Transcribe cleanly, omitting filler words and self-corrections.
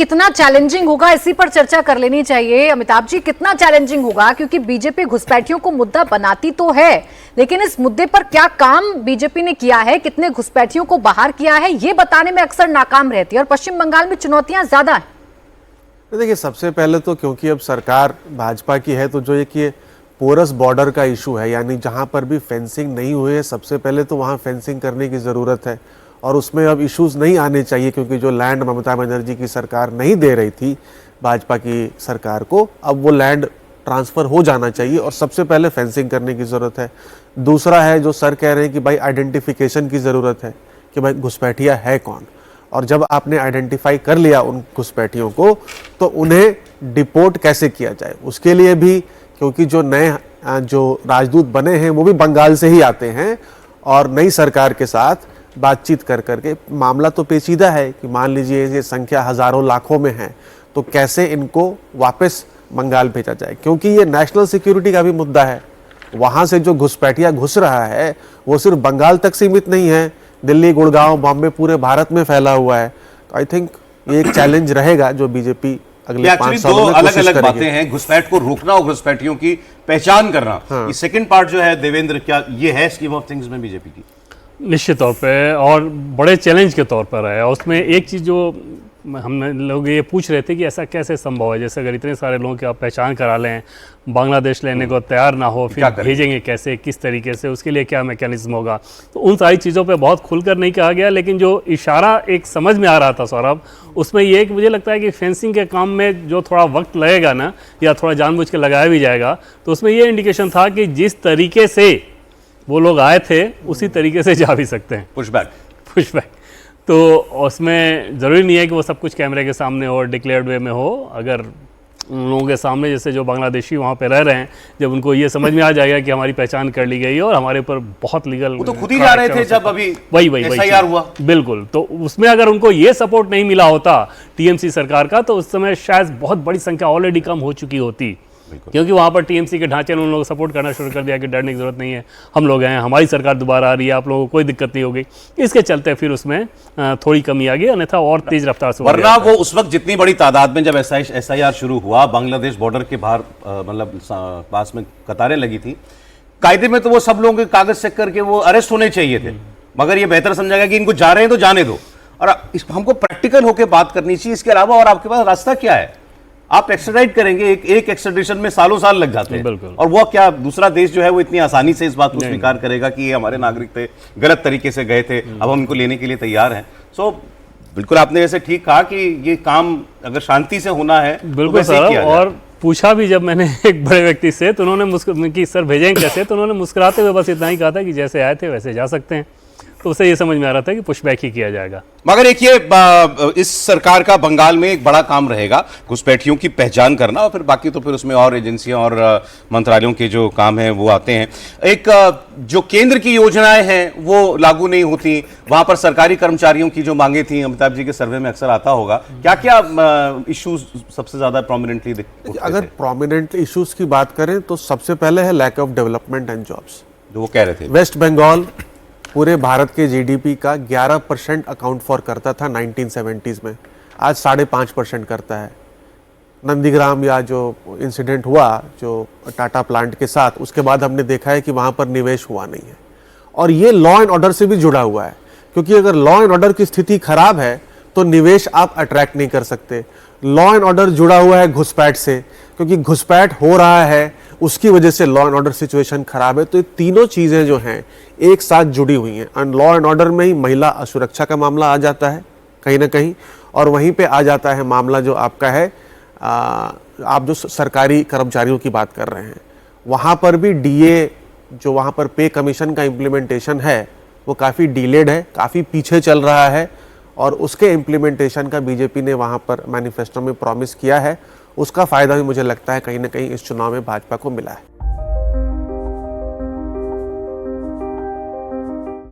कितना चैलेंजिंग होगा, इसी पर चर्चा कर लेनी चाहिए। अमिताभ जी, कितना चैलेंजिंग होगा, क्योंकि बीजेपी घुसपैठियों को मुद्दा बनाती तो है, लेकिन इस मुद्दे पर क्या काम बीजेपी ने किया है, कितने घुसपैठियों को बाहर किया है, ये बताने में अक्सर नाकाम रहती है और पश्चिम बंगाल में चुनौतियां ज्यादा है। देखिए, सबसे पहले तो क्योंकि अब सरकार भाजपा की है, तो जो ये पोरस बॉर्डर का इशू है, यानी जहां पर भी फेंसिंग नहीं हुई है, सबसे पहले तो वहां फेंसिंग करने की ज़रूरत है। और उसमें अब इश्यूज नहीं आने चाहिए, क्योंकि जो लैंड ममता बनर्जी की सरकार नहीं दे रही थी भाजपा की सरकार को, अब वो लैंड ट्रांसफ़र हो जाना चाहिए और सबसे पहले फेंसिंग करने की ज़रूरत है। दूसरा है, जो सर कह रहे हैं कि भाई आइडेंटिफिकेशन की ज़रूरत है कि भाई घुसपैठिया है कौन, और जब आपने आइडेंटिफाई कर लिया उन घुसपैठियों को, तो उन्हें डिपोर्ट कैसे किया जाए, उसके लिए भी, क्योंकि जो नए जो राजदूत बने हैं वो भी बंगाल से ही आते हैं, और नई सरकार के साथ बातचीत कर करके, मामला तो पेचीदा है कि मान लीजिए ये संख्या हज़ारों लाखों में है, तो कैसे इनको वापस बंगाल भेजा जाए, क्योंकि ये नेशनल सिक्योरिटी का भी मुद्दा है। वहाँ से जो घुसपैठिया घुस रहा है वो सिर्फ बंगाल तक सीमित नहीं है, दिल्ली, गुड़गांव, बॉम्बे, पूरे भारत में फैला हुआ है। तो आई थिंक ये एक चैलेंज रहेगा जो बीजेपी अगले 5 सालों में अलग अलग बातें हैं, घुसपैठ को रोकना और घुसपैठियों की पहचान करना। हाँ। ये सेकंड पार्ट जो है देवेंद्र, क्या ये है स्कीम ऑफ थिंग्स में बीजेपी की? निश्चित तौर पे, और बड़े चैलेंज के तौर पर है। और उसमें एक चीज़ जो हम लोग ये पूछ रहे थे कि ऐसा कैसे संभव है, जैसे अगर इतने सारे लोगों की आप पहचान करा लें, बांग्लादेश लेने को तैयार ना हो, फिर भेजेंगे कैसे, किस तरीके से, उसके लिए क्या मैकेनिज्म होगा। तो उन सारी चीज़ों पे बहुत खुलकर नहीं कहा गया, लेकिन जो इशारा एक समझ में आ रहा था सौरभ, उसमें ये कि मुझे लगता है कि फेंसिंग के काम में जो थोड़ा वक्त लगेगा ना, या थोड़ा जानबूझ के लगाया भी जाएगा, तो उसमें ये इंडिकेशन था कि जिस तरीके से वो लोग आए थे उसी तरीके से जा भी सकते हैं। पुशबैक तो उसमें ज़रूरी नहीं है कि वो सब कुछ कैमरे के सामने हो और डिक्लेयर्ड वे में हो। अगर उन लोगों के सामने, जैसे जो बांग्लादेशी वहाँ पे रह रहे हैं, जब उनको ये समझ में आ जाएगा कि हमारी पहचान कर ली गई है और हमारे ऊपर बहुत लीगल, वो तो खुद ही जा रहे थे जब अभी वही एसआईआर हुआ, बिल्कुल। तो उसमें अगर उनको ये सपोर्ट नहीं मिला होता टीएमसी सरकार का, तो उस समय शायद बहुत बड़ी संख्या ऑलरेडी कम हो चुकी होती, क्योंकि वहाँ पर टीएमसी के ढांचे ने उन लोगों को सपोर्ट करना शुरू कर दिया कि डरने की जरूरत नहीं है, हम लोग हैं, हमारी सरकार दोबारा आ रही है, आप लोगों को कोई दिक्कत नहीं होगी। इसके चलते फिर उसमें थोड़ी कमी आ गई, अन्यथा और तेज रफ्तार से। वरना वो उस वक्त जितनी बड़ी तादाद में जब एसआईआर शुरू हुआ, बांग्लादेश बॉर्डर के बाहर मतलब पास में कतारें लगी थी, कायदे में तो वो सब लोगों के कागज चेक करके वो अरेस्ट होने चाहिए थे, मगर ये बेहतर समझा गया कि इनको जा रहे हैं तो जाने दो, और हमको प्रैक्टिकल होकर बात करनी चाहिए। इसके अलावा और आपके पास रास्ता क्या है? आप एक्स्ट्राडाइट करेंगे, एक एक्स्ट्राडिशन में सालों साल लग जाते हैं, और वो क्या दूसरा देश जो है वो इतनी आसानी से इस बात को स्वीकार करेगा कि ये हमारे नागरिक थे, गलत तरीके से गए थे, अब हम इनको लेने के लिए तैयार हैं। सो बिल्कुल आपने जैसे ठीक कहा कि ये काम अगर शांति से होना है, बिल्कुल सर। और पूछा भी जब मैंने एक बड़े व्यक्ति से, तो उन्होंने कि सर भेजेंगे कैसे, तो उन्होंने मुस्कुराते हुए बस इतना ही कहा था कि जैसे आए थे वैसे जा सकते हैं। तो उसे ये समझ में आ रहा था कि पुशबैक ही किया जाएगा। मगर एक ये इस सरकार का बंगाल में एक बड़ा काम रहेगा घुसपैठियों की पहचान करना, और फिर बाकी तो फिर उसमें और एजेंसियां और मंत्रालयों के जो काम हैं वो आते हैं। एक जो केंद्र की योजनाएं हैं वो लागू नहीं होती, वहां पर सरकारी कर्मचारियों की जो मांगे थी, अमिताभ जी के सर्वे में अक्सर आता होगा, क्या क्या इश्यूज सबसे ज्यादा प्रोमिनेंटली दिखते? अगर प्रोमिनेंट इश्यूज की बात करें तो सबसे पहले है lack of development and jobs, जो वो कह रहे थे। वेस्ट बंगाल पूरे भारत के जीडीपी का 11% अकाउंट फॉर करता था 1970s में, आज 5.5% करता है। नंदीग्राम या जो इंसिडेंट हुआ जो टाटा प्लांट के साथ, उसके बाद हमने देखा है कि वहाँ पर निवेश हुआ नहीं है, और ये लॉ एंड ऑर्डर से भी जुड़ा हुआ है, क्योंकि अगर लॉ एंड ऑर्डर की स्थिति खराब है तो निवेश आप अट्रैक्ट नहीं कर सकते। लॉ एंड ऑर्डर जुड़ा हुआ है घुसपैठ से, क्योंकि घुसपैठ हो रहा है, उसकी वजह से लॉ एंड ऑर्डर सिचुएशन खराब है। तो ये तीनों चीज़ें जो हैं एक साथ जुड़ी हुई हैं, और लॉ एंड ऑर्डर में ही महिला असुरक्षा का मामला आ जाता है कहीं ना कहीं, और वहीं पे आ जाता है मामला जो आपका है, आप जो सरकारी कर्मचारियों की बात कर रहे हैं, वहाँ पर भी डीए जो वहाँ पर पे कमीशन का इम्प्लीमेंटेशन है वो काफ़ी डिलेड है, काफ़ी पीछे चल रहा है, और उसके इम्प्लीमेंटेशन का बीजेपी ने वहाँ पर मैनिफेस्टो में प्रॉमिस किया है, उसका फ़ायदा भी मुझे लगता है कहीं ना कहीं इस चुनाव में भाजपा को मिला है।